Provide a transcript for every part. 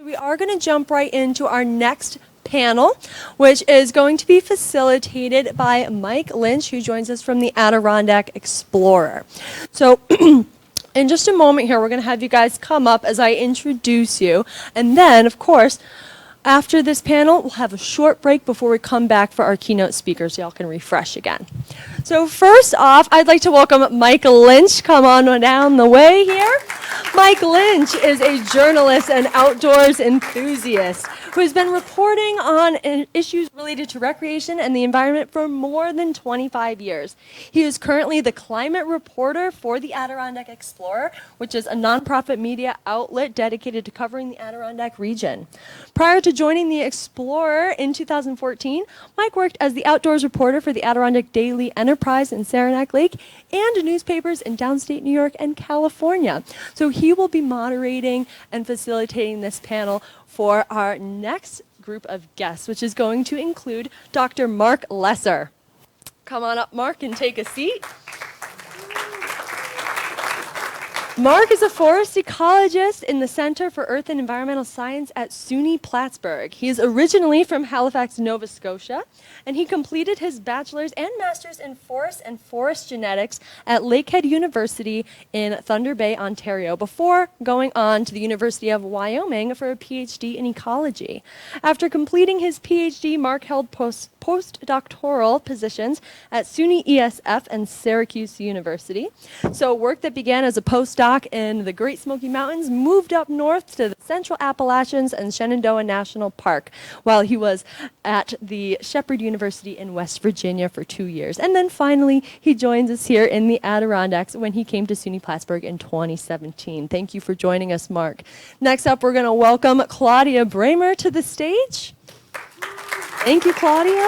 we are going to jump right into our next panel, which is going to be facilitated by Mike Lynch, who joins us from the Adirondack Explorer. So in just a moment here, we're going to have you guys come up as I introduce you. And then, of course, after this panel, we'll have a short break before we come back for our keynote speakers so y'all can refresh again. So first off, I'd like to welcome Mike Lynch. Come on down the way here. Mike Lynch is a journalist and outdoors enthusiast who has been reporting on issues related to recreation and the environment for more than 25 years. He is currently the climate reporter for the Adirondack Explorer, which is a nonprofit media outlet dedicated to covering the Adirondack region. Prior to joining the Explorer in 2014, Mike worked as the outdoors reporter for the Adirondack Daily Enterprise in Saranac Lake and newspapers in downstate New York and California. So he will be moderating and facilitating this panel for our next group of guests, which is going to include Dr. Mark Lesser. Come on up, Mark, and take a seat. Mark is a forest ecologist in the Center for Earth and Environmental Science at SUNY Plattsburgh. He is originally from Halifax, Nova Scotia, and he completed his bachelor's and master's in forest and forest genetics at Lakehead University in Thunder Bay, Ontario, before going on to the University of Wyoming for a PhD in ecology. After completing his PhD, Mark held postdoctoral positions at SUNY ESF and Syracuse University. So work that began as a postdoc in the Great Smoky Mountains moved up north to the Central Appalachians and Shenandoah National Park, while he was at the Shepherd University in West Virginia for 2 years. And then finally, he joins us here in the Adirondacks when he came to SUNY Plattsburgh in 2017. Thank you for joining us, Mark. Next up, we're going to welcome Claudia Braymer to the stage. Thank you, Claudia.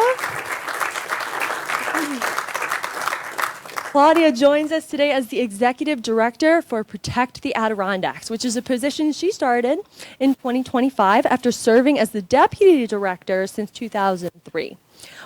Claudia joins us today as the Executive Director for Protect the Adirondacks, which is a position she started in 2025 after serving as the Deputy Director since 2003.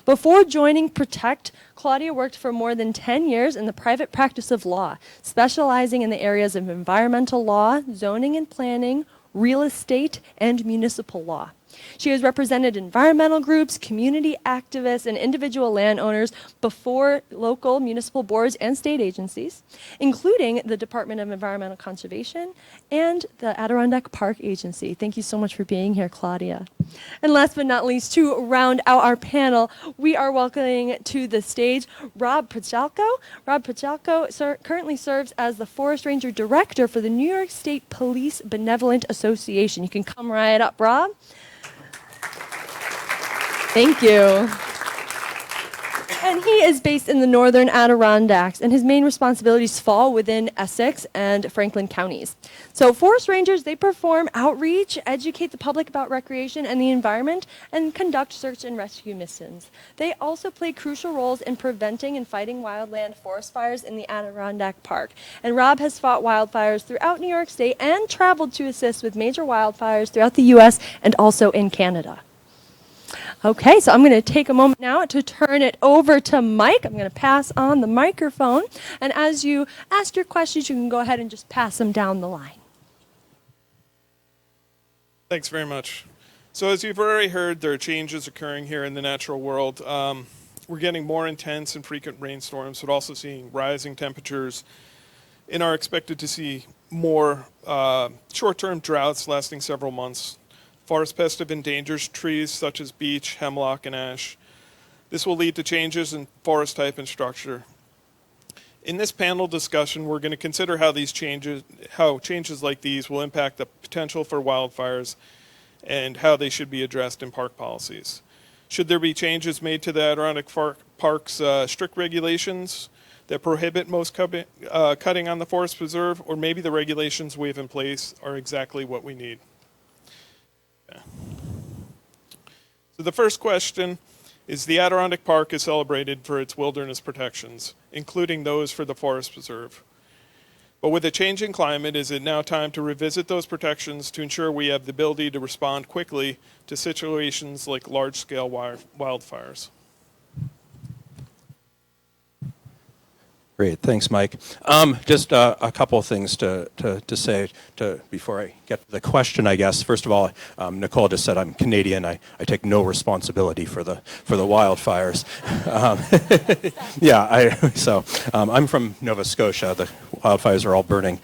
Before joining Protect, Claudia worked for more than 10 years in the private practice of law, specializing in the areas of environmental law, zoning and planning, real estate, and municipal law. She has represented environmental groups, community activists, and individual landowners before local municipal boards and state agencies, including the Department of Environmental Conservation and the Adirondack Park Agency. Thank you so much for being here, Claudia. And last but not least, to round out our panel, we are welcoming to the stage Rob Praczkajlo. Rob Praczkajlo currently serves as the Forest Ranger Director for the New York State Police Benevolent Association. You can come right up, Rob. Thank you. And he is based in the northern Adirondacks, and his main responsibilities fall within Essex and Franklin counties. So forest rangers, they perform outreach, educate the public about recreation and the environment, and conduct search and rescue missions. They also play crucial roles in preventing and fighting wildland forest fires in the Adirondack Park. And Rob has fought wildfires throughout New York State and traveled to assist with major wildfires throughout the U.S. and also in Canada. Okay, so I'm going to take a moment now to turn it over to Mike. I'm going to pass on the microphone. And as you ask your questions, you can go ahead and just pass them down the line. Thanks very much. So as you've already heard, there are changes occurring here in the natural world. We're getting more intense and frequent rainstorms, but also seeing rising temperatures, and are expected to see more short-term droughts lasting several months. Forest pest have endangered trees such as beech, hemlock, and ash. This will lead to changes in forest type and structure. In this panel discussion, we're going to consider how changes like these will impact the potential for wildfires and how they should be addressed in park policies. Should there be changes made to the Adirondack Park's strict regulations that prohibit most cutting on the forest preserve, or maybe the regulations we have in place are exactly what we need? So the first question is, the Adirondack Park is celebrated for its wilderness protections, including those for the forest preserve. But with a changing climate, is it now time to revisit those protections to ensure we have the ability to respond quickly to situations like large-scale wildfires? Great, thanks, Mike. Just a couple of things to say before I get to the question, I guess. First of all, Nicole just said I'm Canadian. I take no responsibility for the wildfires. I'm from Nova Scotia. The wildfires are all burning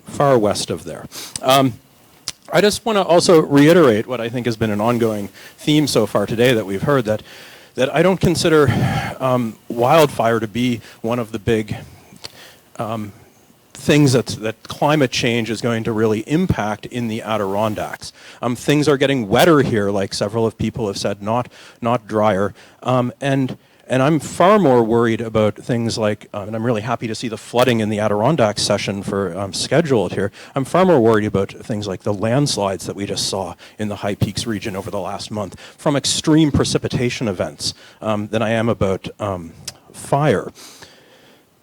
far west of there. I just want to also reiterate what I think has been an ongoing theme so far today that we've heard, that I don't consider wildfire to be one of the big things that climate change is going to really impact in the Adirondacks. Things are getting wetter here, like several of people have said, not drier. And I'm far more worried about things like, and I'm really happy to see the flooding in the Adirondack session for scheduled here. I'm far more worried about things like the landslides that we just saw in the High Peaks region over the last month from extreme precipitation events than I am about fire.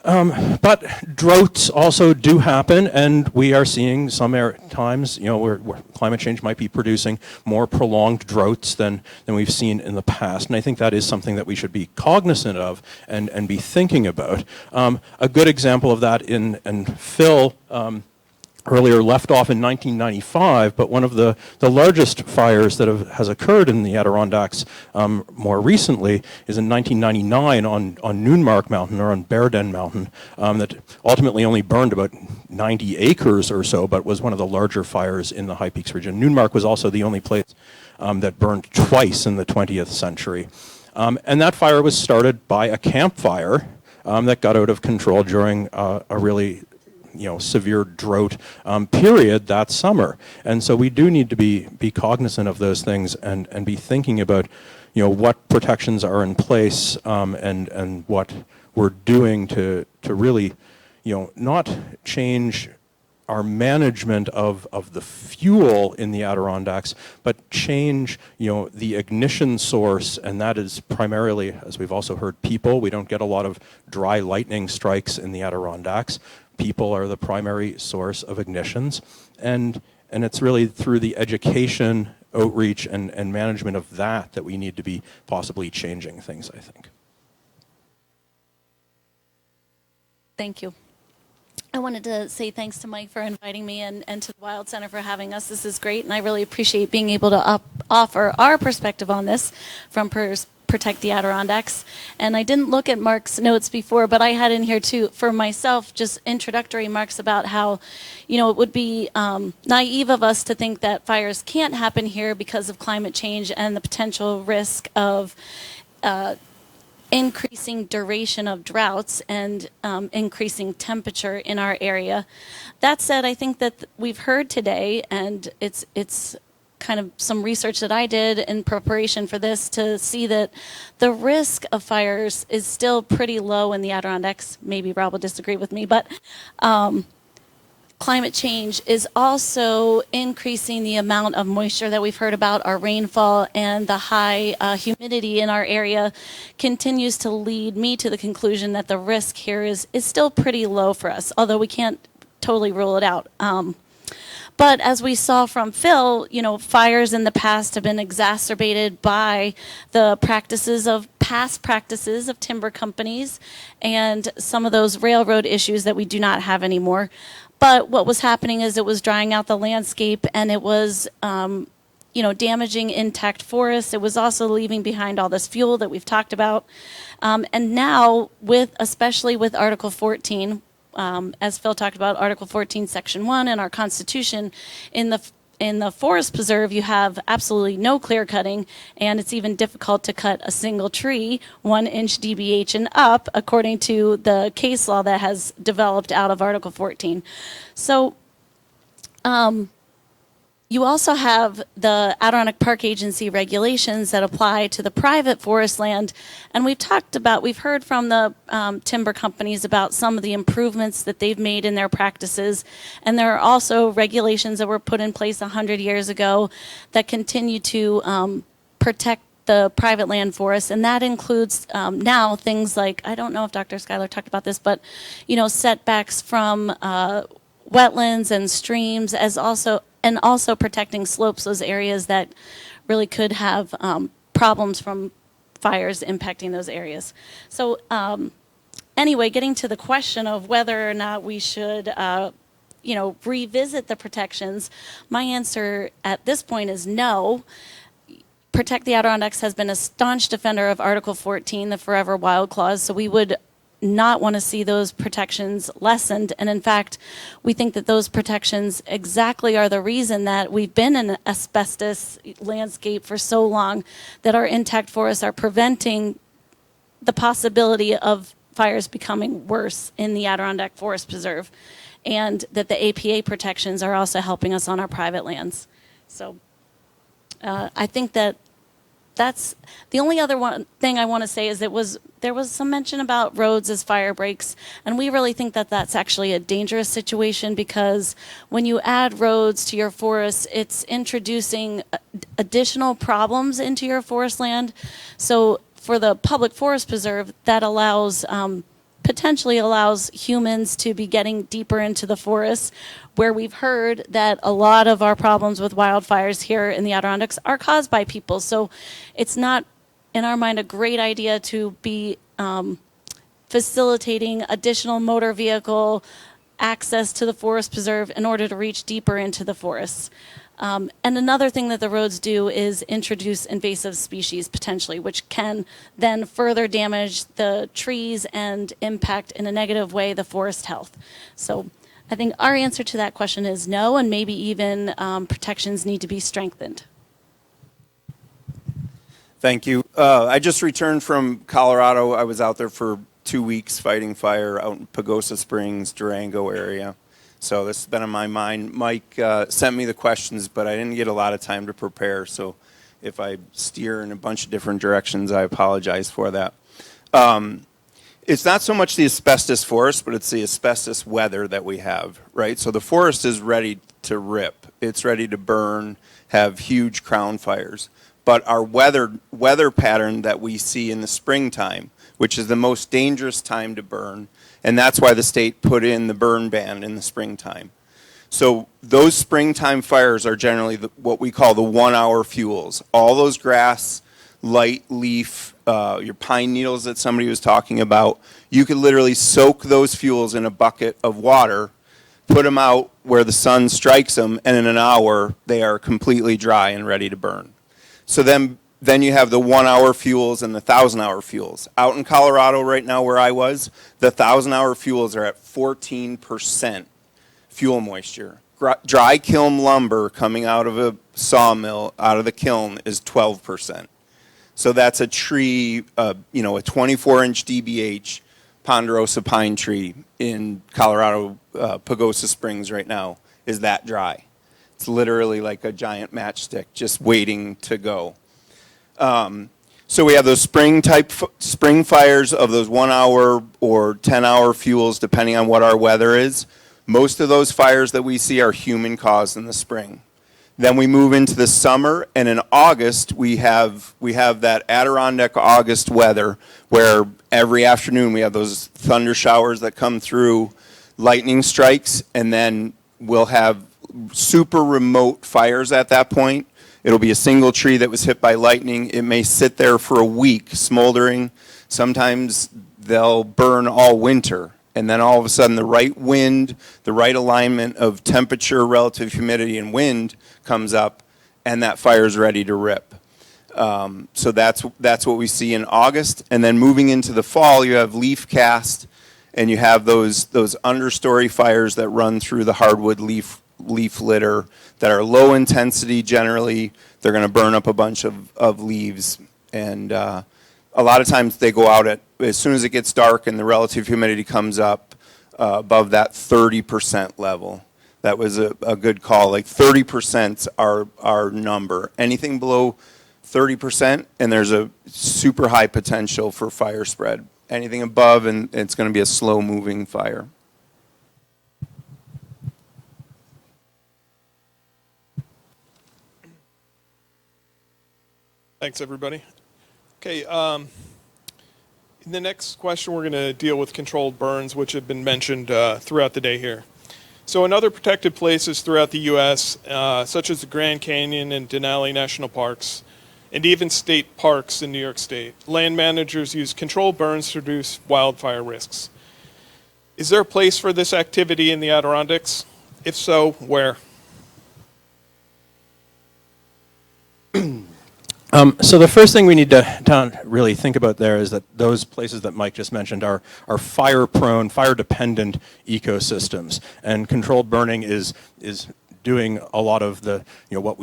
But droughts also do happen, and we are seeing some times, where climate change might be producing more prolonged droughts than we've seen in the past. And I think that is something that we should be cognizant of and be thinking about. A good example of that, and Phil earlier left off in 1995, but one of the largest fires that has occurred in the Adirondacks more recently is in 1999 on Noonmark Mountain, or on Bear Den Mountain, that ultimately only burned about 90 acres or so, but was one of the larger fires in the High Peaks region. Noonmark was also the only place that burned twice in the 20th century. And that fire was started by a campfire that got out of control during a really severe drought period that summer. And so we do need to be cognizant of those things and be thinking about, what protections are in place and what we're doing to really, not change our management of the fuel in the Adirondacks, but change, the ignition source, and that is primarily, as we've also heard, people. We don't get a lot of dry lightning strikes in the Adirondacks. People are the primary source of ignitions, and it's really through the education, outreach, and management of that we need to be possibly changing things, I think. Thank you. I wanted to say thanks to Mike for inviting me and to the Wild Center for having us. This is great, and I really appreciate being able to offer our perspective on this from Protect the Adirondacks. And I didn't look at Mark's notes before, but I had in here too, for myself, just introductory remarks about how, it would be naive of us to think that fires can't happen here because of climate change and the potential risk of increasing duration of droughts and increasing temperature in our area. That said, I think that we've heard today, and it's kind of some research that I did in preparation for this, to see that the risk of fires is still pretty low in the Adirondacks. Maybe Rob will disagree with me, but climate change is also increasing the amount of moisture that we've heard about. Our rainfall and the high humidity in our area continues to lead me to the conclusion that the risk here is still pretty low for us, although we can't totally rule it out. But as we saw from Phil, fires in the past have been exacerbated by the past practices of timber companies and some of those railroad issues that we do not have anymore. But what was happening is it was drying out the landscape, and it was, damaging intact forests. It was also leaving behind all this fuel that we've talked about. And now, especially with Article 14, as Phil talked about, Article 14, Section 1 in our Constitution, in the forest preserve, you have absolutely no clear cutting, and it's even difficult to cut a single tree 1 inch DBH and up, according to the case law that has developed out of Article 14. So, you also have the Adirondack Park Agency regulations that apply to the private forest land. And we've heard from the timber companies about some of the improvements that they've made in their practices. And there are also regulations that were put in place 100 years ago that continue to protect the private land forests. And that includes now things like, I don't know if Dr. Schuyler talked about this, but, setbacks from wetlands and streams, and also protecting slopes, those areas that really could have problems from fires impacting those areas. So anyway, getting to the question of whether or not we should, revisit the protections, my answer at this point is no. Protect the Adirondacks has been a staunch defender of Article 14, the Forever Wild Clause, so we would not want to see those protections lessened. And in fact, we think that those protections exactly are the reason that we've been in an asbestos landscape for so long, that our intact forests are preventing the possibility of fires becoming worse in the Adirondack Forest Preserve, and that the APA protections are also helping us on our private lands. So I think that that's the only other one thing I want to say is there was some mention about roads as fire breaks, and we really think that that's actually a dangerous situation, because when you add roads to your forests, it's introducing additional problems into your forest land. So for the public forest preserve, that potentially allows humans to be getting deeper into the forests, where we've heard that a lot of our problems with wildfires here in the Adirondacks are caused by people. So it's not, in our mind, a great idea to be facilitating additional motor vehicle access to the forest preserve in order to reach deeper into the forests. And another thing that the roads do is introduce invasive species potentially, which can then further damage the trees and impact in a negative way the forest health. So I think our answer to that question is no, and maybe even protections need to be strengthened. Thank you. I just returned from Colorado. I was out there for 2 weeks fighting fire out in Pagosa Springs, Durango area. So this has been on my mind. Mike sent me the questions, but I didn't get a lot of time to prepare. So if I steer in a bunch of different directions, I apologize for that. It's not so much the asbestos forest, but it's the asbestos weather that we have, right? So the forest is ready to rip. It's ready to burn, have huge crown fires. But our weather pattern that we see in the springtime, which is the most dangerous time to burn, and that's why the state put in the burn ban in the springtime. So those springtime fires are generally what we call the 1 hour fuels. All those grass, light leaf, your pine needles that somebody was talking about, you could literally soak those fuels in a bucket of water, put them out where the sun strikes them, and in an hour they are completely dry and ready to burn. So then you have the 1 hour fuels and the 1,000 hour fuels. Out in Colorado right now where I was, the 1,000 hour fuels are at 14% fuel moisture. Dry kiln lumber coming out of a sawmill, out of the kiln, is 12%. So that's a tree, a 24-inch DBH ponderosa pine tree in Colorado, Pagosa Springs right now, is that dry. It's literally like a giant matchstick just waiting to go. So we have those spring fires of those 1 hour or 10 hour fuels, depending on what our weather is. Most of those fires that we see are human caused in the spring. Then we move into the summer, and in August we have that Adirondack August weather, where every afternoon we have those thunder showers that come through, lightning strikes, and then we'll have super remote fires at that point. It'll be a single tree that was hit by lightning. It may sit there for a week smoldering. Sometimes they'll burn all winter. And then all of a sudden the right wind, the right alignment of temperature, relative humidity, and wind comes up, and that fire's ready to rip. So that's what we see in August. And then moving into the fall, you have leaf cast, and you have those understory fires that run through the hardwood leaf litter that are low intensity generally. They're going to burn up a bunch of leaves, and a lot of times they go out as soon as it gets dark and the relative humidity comes up above that 30% level. That was a good call. Like 30% our number. Anything below 30%, and there's a super high potential for fire spread. Anything above, and it's going to be a slow moving fire. Thanks, everybody. Okay, in the next question, we're going to deal with controlled burns, which have been mentioned throughout the day here. So in other protected places throughout the U.S., such as the Grand Canyon and Denali National Parks, and even state parks in New York State. Land managers use controlled burns to reduce wildfire risks. Is there a place for this activity in the Adirondacks? If so, where? So the first thing we need to really think about there is that those places that Mike just mentioned are fire-prone, fire-dependent ecosystems, and controlled burning is doing a lot of the what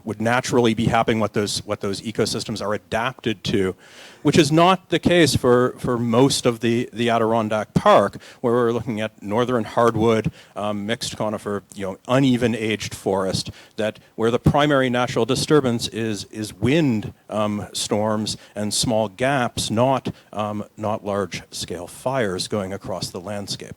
would naturally be happening, what those ecosystems are adapted to, which is not the case for most of the Adirondack Park, where we're looking at northern hardwood, mixed conifer, uneven aged forest, where the primary natural disturbance is wind storms and small gaps, not large scale fires going across the landscape.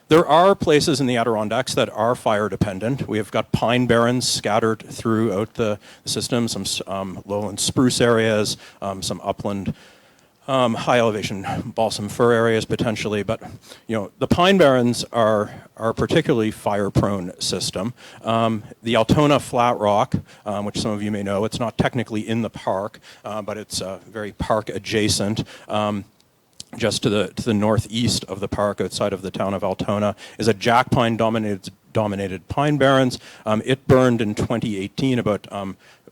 There are places in the Adirondacks that are fire dependent. We have got pine barrens scattered throughout the system, some lowland spruce areas, some upland high elevation balsam fir areas potentially, but the pine barrens are a particularly fire prone system. The Altona Flat Rock, which some of you may know, it's not technically in the park, but it's very park adjacent. Just to the northeast of the park, outside of the town of Altona, is a jack pine dominated pine barrens. It burned in 2018 about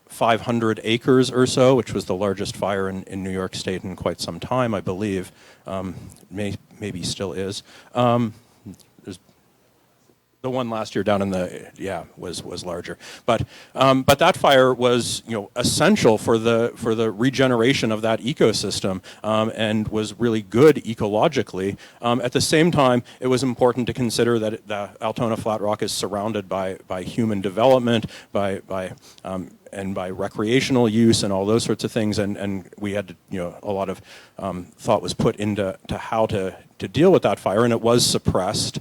500 acres or so, which was the largest fire in New York State in quite some time, I believe. Maybe still is. The one last year down in was larger, but that fire was essential for the regeneration of that ecosystem, and was really good ecologically. At the same time, it was important to consider that the Altona Flat Rock is surrounded by human development, and by recreational use and all those sorts of things, and we had a lot of thought was put into how to deal with that fire, and it was suppressed.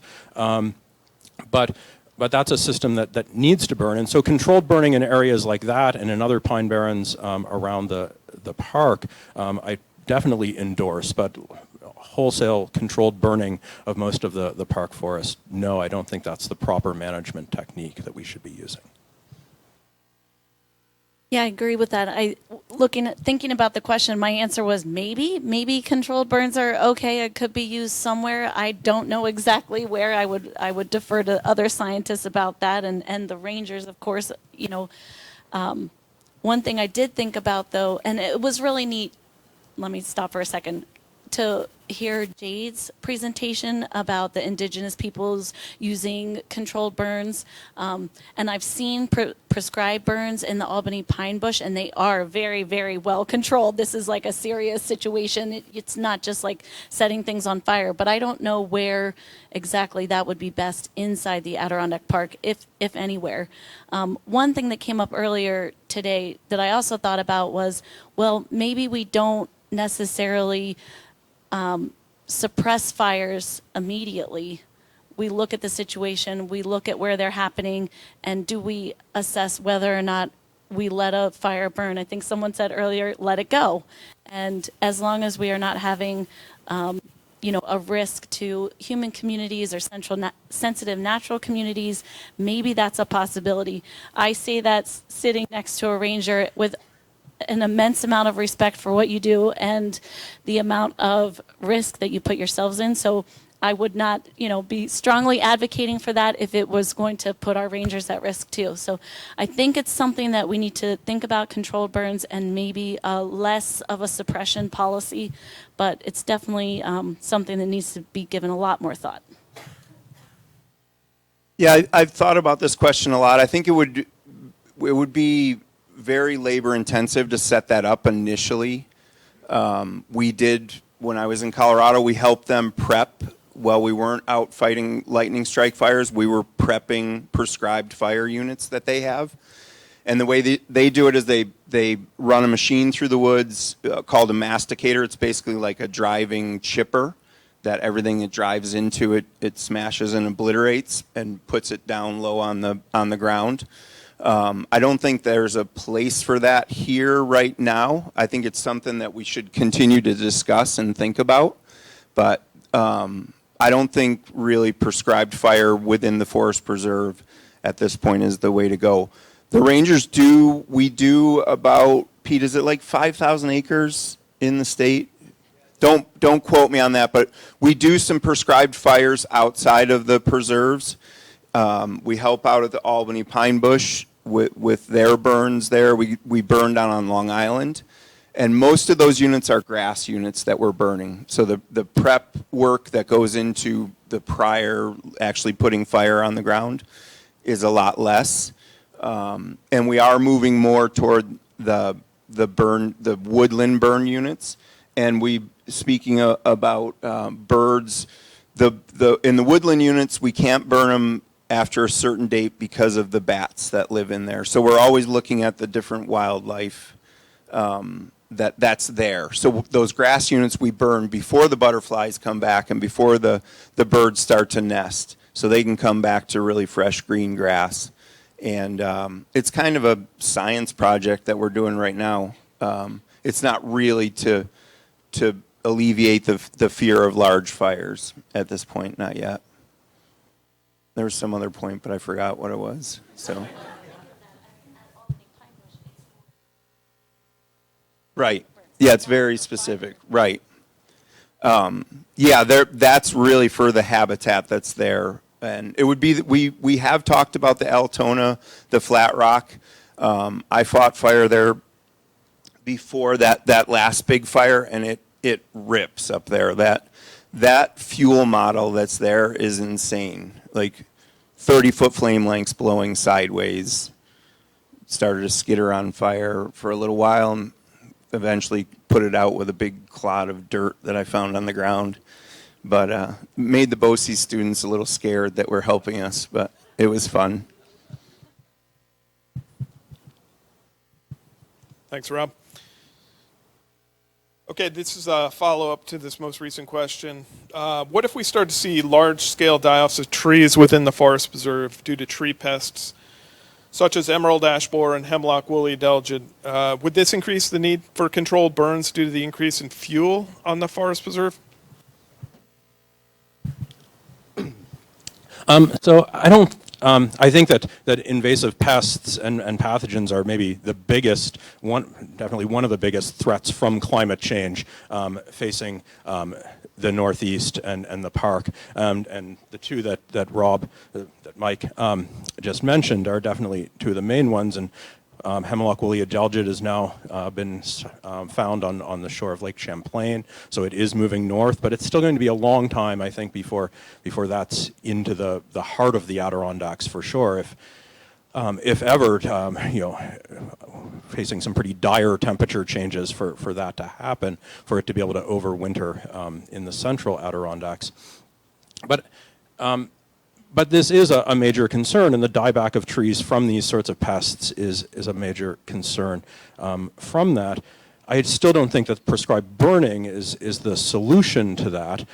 But that's a system that needs to burn, and so controlled burning in areas like that and in other pine barrens around the park, I definitely endorse. But wholesale controlled burning of most of the park forest, no, I don't think that's the proper management technique that we should be using. Yeah, I agree with that. Thinking about the question, my answer was maybe controlled burns are okay. It could be used somewhere. I don't know exactly where. I would defer to other scientists about that, and the rangers, of course. One thing I did think about though, and it was really neat. Let me stop for a second to hear Jade's presentation about the indigenous peoples using controlled burns. And I've seen prescribed burns in the Albany pine bush, and they are very, very well controlled. This is like a serious situation. It's not just like setting things on fire, but I don't know where exactly that would be best inside the Adirondack Park, if anywhere. One thing that came up earlier today that I also thought about was, well, maybe we don't necessarily suppress fires immediately. We look at the situation, we look at where they're happening, and do we assess whether or not we let a fire burn? I think someone said earlier, let it go. And as long as we are not having a risk to human communities or sensitive natural communities, maybe that's a possibility. I say that sitting next to a ranger with an immense amount of respect for what you do and the amount of risk that you put yourselves in. So I would not, be strongly advocating for that if it was going to put our rangers at risk too. So I think it's something that we need to think about, controlled burns, and maybe less of a suppression policy, but it's definitely something that needs to be given a lot more thought. Yeah, I've thought about this question a lot. I think it would be very labor intensive to set that up initially. We did, when I was in Colorado, we helped them prep. While we weren't out fighting lightning strike fires, we were prepping prescribed fire units that they have. And the way they do it is they run a machine through the woods called a masticator. It's basically like a driving chipper that everything it drives into it smashes and obliterates and puts it down low on the ground. I don't think there's a place for that here right now. I think it's something that we should continue to discuss and think about. But I don't think really prescribed fire within the forest preserve at this point is the way to go. The rangers we do about Pete, is it like 5,000 acres in the state? Don't quote me on that, but we do some prescribed fires outside of the preserves. We help out at the Albany Pine Bush with their burns there. We burn down on Long Island. And most of those units are grass units that we're burning. So the prep work that goes into the prior actually putting fire on the ground is a lot less. And we are moving more toward the woodland burn units. And speaking about birds, in the woodland units, we can't burn them after a certain date because of the bats that live in there. So we're always looking at the different wildlife that's there. So those grass units we burn before the butterflies come back and before the birds start to nest, so they can come back to really fresh green grass. And it's kind of a science project that we're doing right now. It's not really to alleviate the fear of large fires at this point, not yet. There was some other point, but I forgot what it was. So, right, yeah, it's very specific. Right, yeah, that's really for the habitat that's there, and it would be we have talked about the Altona, the Flat Rock. I fought fire there before that last big fire, and it rips up there. That fuel model that's there is insane. Like 30-foot flame lengths blowing sideways. Started to skitter on fire for a little while and eventually put it out with a big clod of dirt that I found on the ground. But made the BOCES students a little scared that we're helping us, but it was fun. Thanks, Rob. Okay, this is a follow-up to this most recent question. What if we start to see large-scale die-offs of trees within the forest preserve due to tree pests, such as emerald ash borer and hemlock woolly adelgid? Would this increase the need for controlled burns due to the increase in fuel on the forest preserve? So I don't. I think that invasive pests and pathogens are maybe the biggest definitely one of the biggest threats from climate change facing the Northeast and the park. And the two that Mike just mentioned are definitely two of the main ones. And hemlock woolly adelgid has now been found on the shore of Lake Champlain, so it is moving north, but it's still going to be a long time, I think, before that's into the heart of the Adirondacks for sure. If ever, facing some pretty dire temperature changes for that to happen, for it to be able to overwinter in the central Adirondacks. But this is a major concern, and the dieback of trees from these sorts of pests is a major concern. From that, I still don't think that prescribed burning is the solution to that.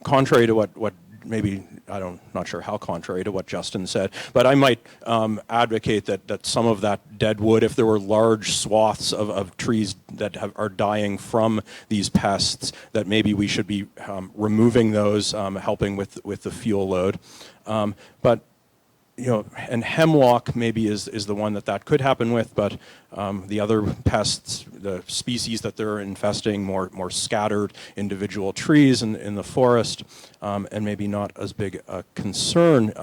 Contrary to what maybe, not sure how contrary to what Justin said, but I might advocate that some of that dead wood, if there were large swaths of trees that are dying from these pests, that maybe we should be removing those, helping with the fuel load. But and hemlock maybe is the one that could happen with, but the other pests, the species that they're infesting, more scattered individual trees in the forest, and maybe not as big a concern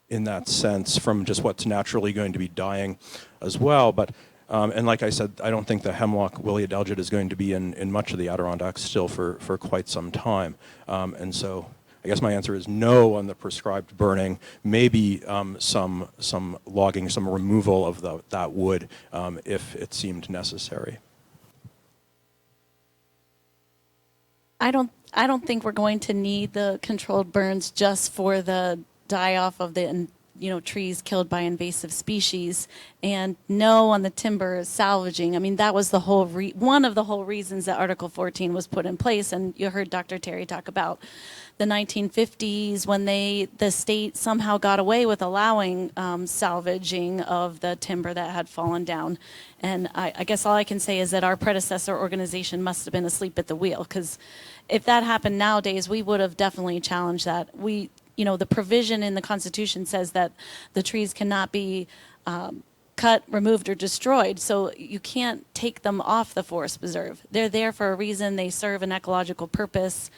in that sense from just what's naturally going to be dying as well. But and like I said, I don't think the hemlock woolly adelgid is going to be in much of the Adirondacks still for quite some time, and so I guess my answer is no on the prescribed burning. Maybe some logging, some removal of that wood if it seemed necessary. I don't think we're going to need the controlled burns just for the die-off of the trees killed by invasive species, and no on the timber salvaging. I mean, that was the whole one of the whole reasons that Article 14 was put in place. And you heard Dr. Terry talk about the 1950s when the state somehow got away with allowing salvaging of the timber that had fallen down. And I guess all I can say is that our predecessor organization must have been asleep at the wheel, because if that happened nowadays, we would have definitely challenged that. The provision in the Constitution says that the trees cannot be cut, removed, or destroyed. So you can't take them off the forest preserve. They're there for a reason. They serve an ecological purpose.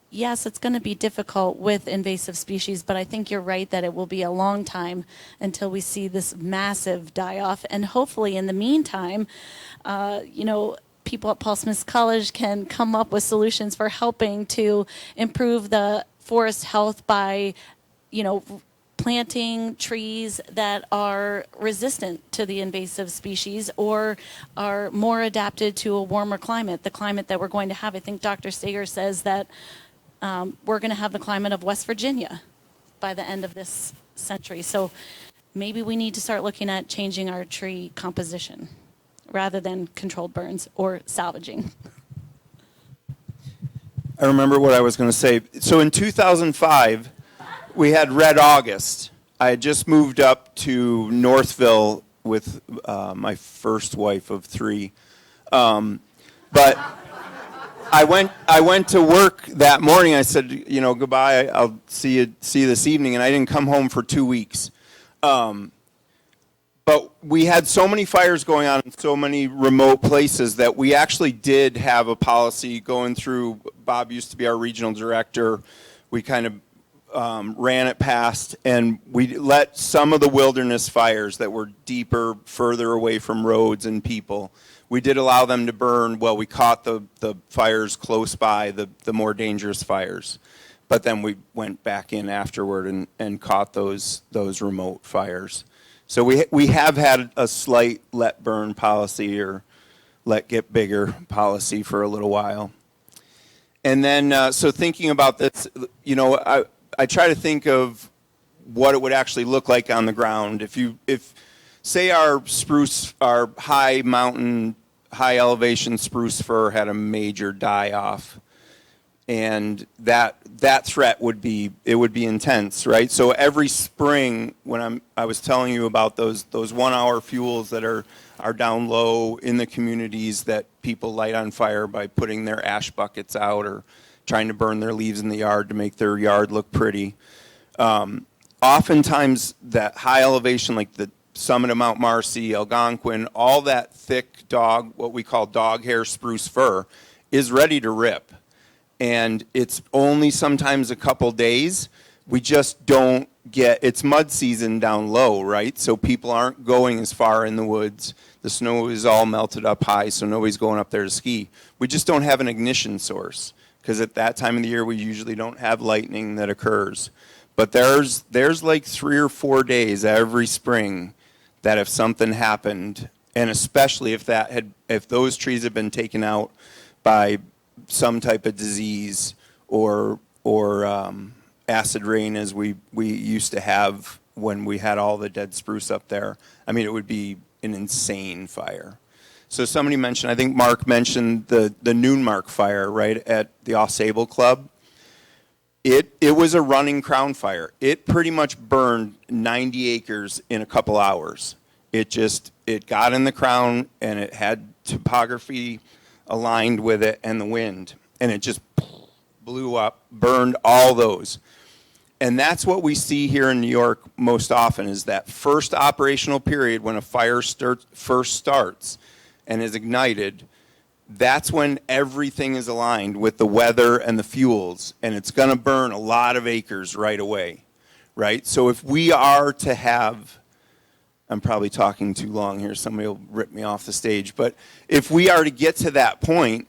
Yes, it's going to be difficult with invasive species, but I think you're right that it will be a long time until we see this massive die-off. And hopefully in the meantime, people at Paul Smith College can come up with solutions for helping to improve the forest health by, planting trees that are resistant to the invasive species or are more adapted to a warmer climate, the climate that we're going to have. I think Dr. Sager says that we're going to have the climate of West Virginia by the end of this century. So maybe we need to start looking at changing our tree composition rather than controlled burns or salvaging. I remember what I was going to say. So in 2005, we had Red August. I had just moved up to Northville with my first wife of 3. But I went to work that morning. I said, goodbye. I'll see you this evening. And I didn't come home for 2 weeks. But we had so many fires going on in so many remote places that we actually did have a policy going through. Bob used to be our regional director. We kind of ran it past, and we let some of the wilderness fires that were deeper, further away from roads and people, we did allow them to burn. Well, we caught the fires close by, the more dangerous fires. But then we went back in afterward and caught those remote fires. So we have had a slight let burn policy or let get bigger policy for a little while. And then, so thinking about this, I try to think of what it would actually look like on the ground. If say our high mountain, high elevation spruce fir had a major die-off, and that threat would be intense, right? So every spring, when I was telling you about those 1 hour fuels that are down low in the communities that people light on fire by putting their ash buckets out or trying to burn their leaves in the yard to make their yard look pretty. Oftentimes that high elevation, like the summit of Mount Marcy, Algonquin, all that thick what we call dog hair spruce fir, is ready to rip. And it's only sometimes a couple days. We just don't it's mud season down low, right? So people aren't going as far in the woods. The snow is all melted up high, so nobody's going up there to ski. We just don't have an ignition source, because at that time of the year we usually don't have lightning that occurs. But there's like 3 or 4 days every spring that if something happened, and especially if those trees had been taken out by some type of disease or acid rain, as we used to have when we had all the dead spruce up there, I mean, it would be an insane fire. So somebody mentioned, I think Mark mentioned the Noonmark fire, right, at the Au Club. It was a running crown fire. It pretty much burned 90 acres in a couple hours. It got in the crown, and it had topography aligned with it and the wind, and it just blew up, burned all those. And that's what we see here in New York most often, is that first operational period when a fire first starts and is ignited. That's when everything is aligned with the weather and the fuels, and it's going to burn a lot of acres right away, right? So if we are to have, I'm probably talking too long here, somebody will rip me off the stage, but if we are to get to that point,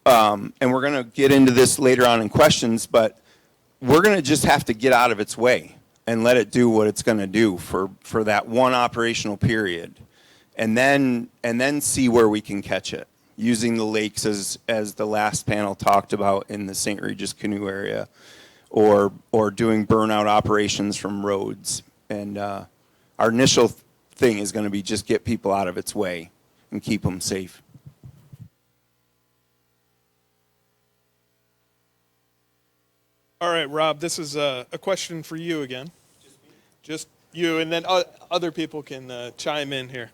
and we're going to get into this later on in questions, but we're going to just have to get out of its way and let it do what it's going to do for that one operational period, and then see where we can catch it, using the lakes as the last panel talked about in the St. Regis canoe area, or doing burnout operations from roads. And our initial thing is going to be just get people out of its way and keep them safe. All right, Rob, this is a question for you again. Just you, and then other people can chime in here.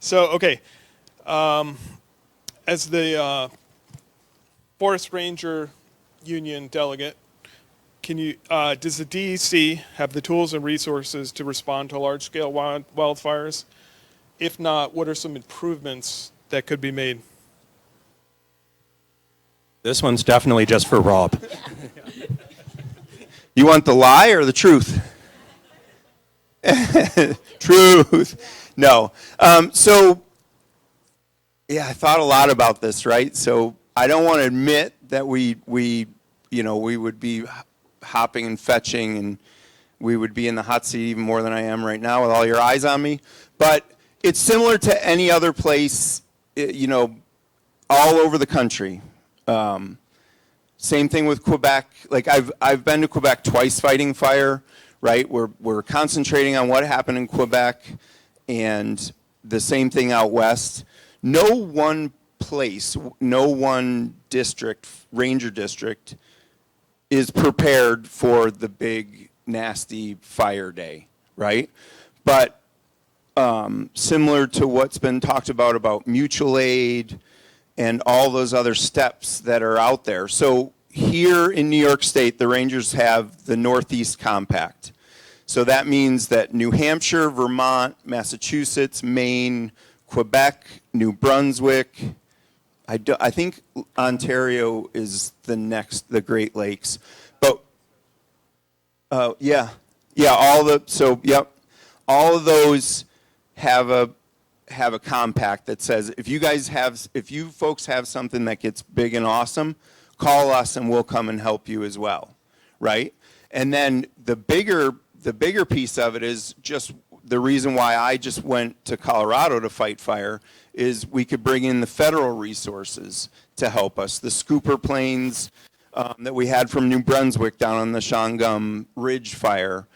So, okay. As the Forest Ranger Union delegate, can you, does the DEC have the tools and resources to respond to large-scale wildfires? If not, what are some improvements that could be made? This one's definitely just for Rob. You want the lie or the truth? Truth. No. Yeah, I thought a lot about this, right? So I don't want to admit that we would be hopping and fetching, and we would be in the hot seat even more than I am right now with all your eyes on me. But it's similar to any other place, all over the country. Same thing with Quebec. Like I've been to Quebec twice fighting fire, right? We're concentrating on what happened in Quebec, and the same thing out west. No one place, no one district, ranger district, is prepared for the big nasty fire day, right? But similar to what's been talked about mutual aid and all those other steps that are out there. So here in New York State, the Rangers have the Northeast Compact. So that means that New Hampshire, Vermont, Massachusetts, Maine, Quebec, New Brunswick, I think Ontario is the next, the Great Lakes. But all of those have a compact that says if you folks have something that gets big and awesome, call us and we'll come and help you as well, right? And then the bigger piece of it is just the reason why I just went to Colorado to fight fire is we could bring in the federal resources to help us. The scooper planes that we had from New Brunswick down on the Shawangum Ridge fire.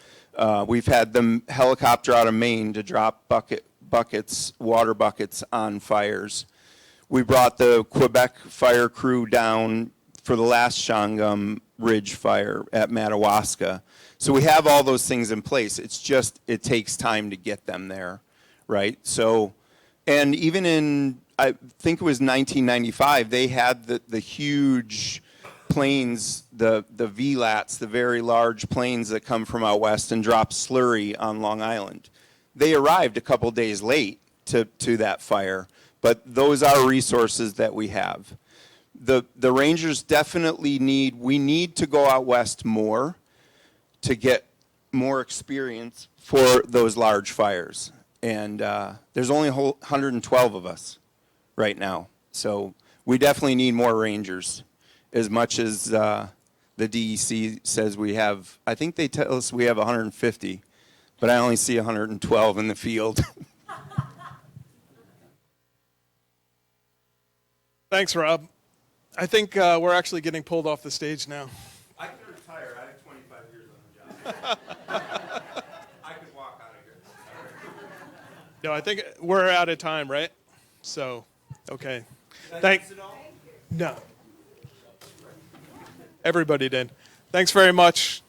We've had them helicopter out of Maine to drop water buckets on fires. We brought the Quebec fire crew down for the last Shawangum Ridge fire at Madawaska. So we have all those things in place. It's just, it takes time to get them there, right? So, and even in, I think it was 1995, they had the huge planes, the VLATs, the very large planes that come from out west and drop slurry on Long Island. They arrived a couple days late to that fire, but those are resources that we have. The Rangers definitely we need to go out west more to get more experience for those large fires. And there's only 112 of us right now. So we definitely need more Rangers. As much as the DEC says we have, I think they tell us we have 150, but I only see 112 in the field. Thanks, Rob. I think we're actually getting pulled off the stage now. I could retire. I have 25 years on the job. I could walk out of here. No, I think we're out of time, right? So, okay. No. Everybody did. Thanks very much.